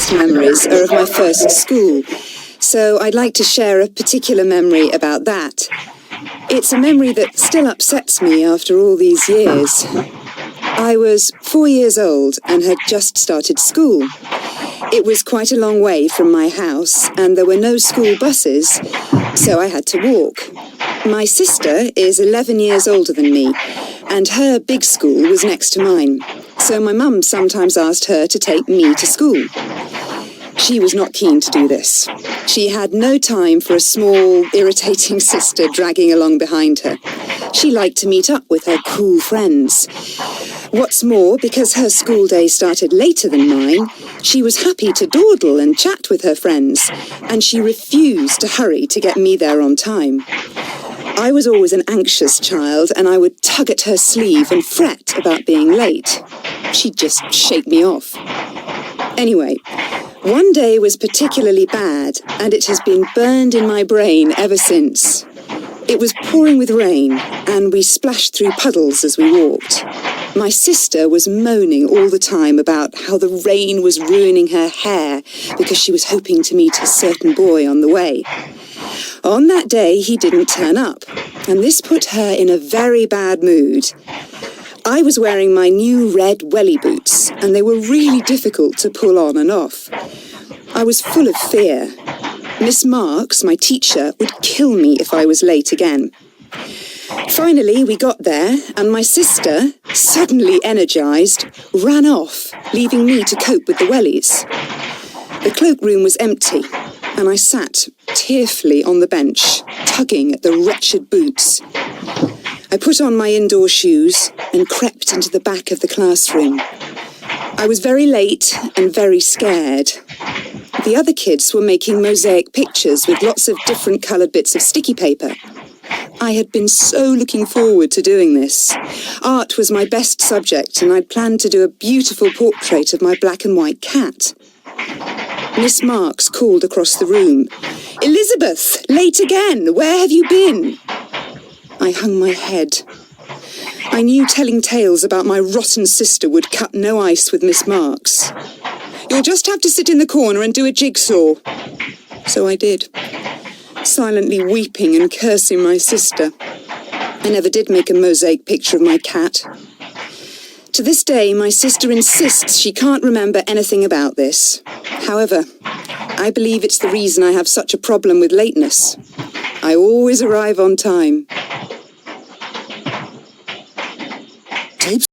best memories are of my first school, so I'd like to share a particular memory about that. It's a memory that still upsets me after all these years. I was 4 years old and had just started school. It was quite a long way from my house, and there were no school buses, so I had to walk. My sister is 11 years older than me, and her big school was next to mine, so my mum sometimes asked her to take me to school. She was not keen to do this. She had no time for a small, irritating sister dragging along behind her. She liked to meet up with her cool friends. What's more, because her school day started later than mine, she was happy to dawdle and chat with her friends, and she refused to hurry to get me there on time. I was always an anxious child, and I would tug at her sleeve and fret about being late. She'd just shake me off. Anyway, one day was particularly bad, and it has been burned in my brain ever since. It was pouring with rain, and we splashed through puddles as we walked. My sister was moaning all the time about how the rain was ruining her hair because she was hoping to meet a certain boy on the way. On that day, he didn't turn up, and this put her in a very bad mood. I was wearing my new red welly boots, and they were really difficult to pull on and off. I was full of fear. Miss Marks, my teacher, would kill me if I was late again. Finally, we got there, and my sister, suddenly energised, ran off, leaving me to cope with the wellies. The cloak room was empty, and I sat tearfully on the bench, tugging at the wretched boots. I put on my indoor shoes and crept into the back of the classroom. I was very late and very scared. The other kids were making mosaic pictures with lots of different coloured bits of sticky paper. I had been so looking forward to doing this. Art was my best subject, and I'd planned to do a beautiful portrait of my black and white cat. Miss Marks called across the room, "Elizabeth, late again! Where have you been?" I hung my head. I knew telling tales about my rotten sister would cut no ice with Miss Marks. "You'll just have to sit in the corner and do a jigsaw." So I did, silently weeping and cursing my sister. I never did make a mosaic picture of my cat. To this day, my sister insists she can't remember anything about this. However, I believe it's the reason I have such a problem with lateness. I always arrive on time.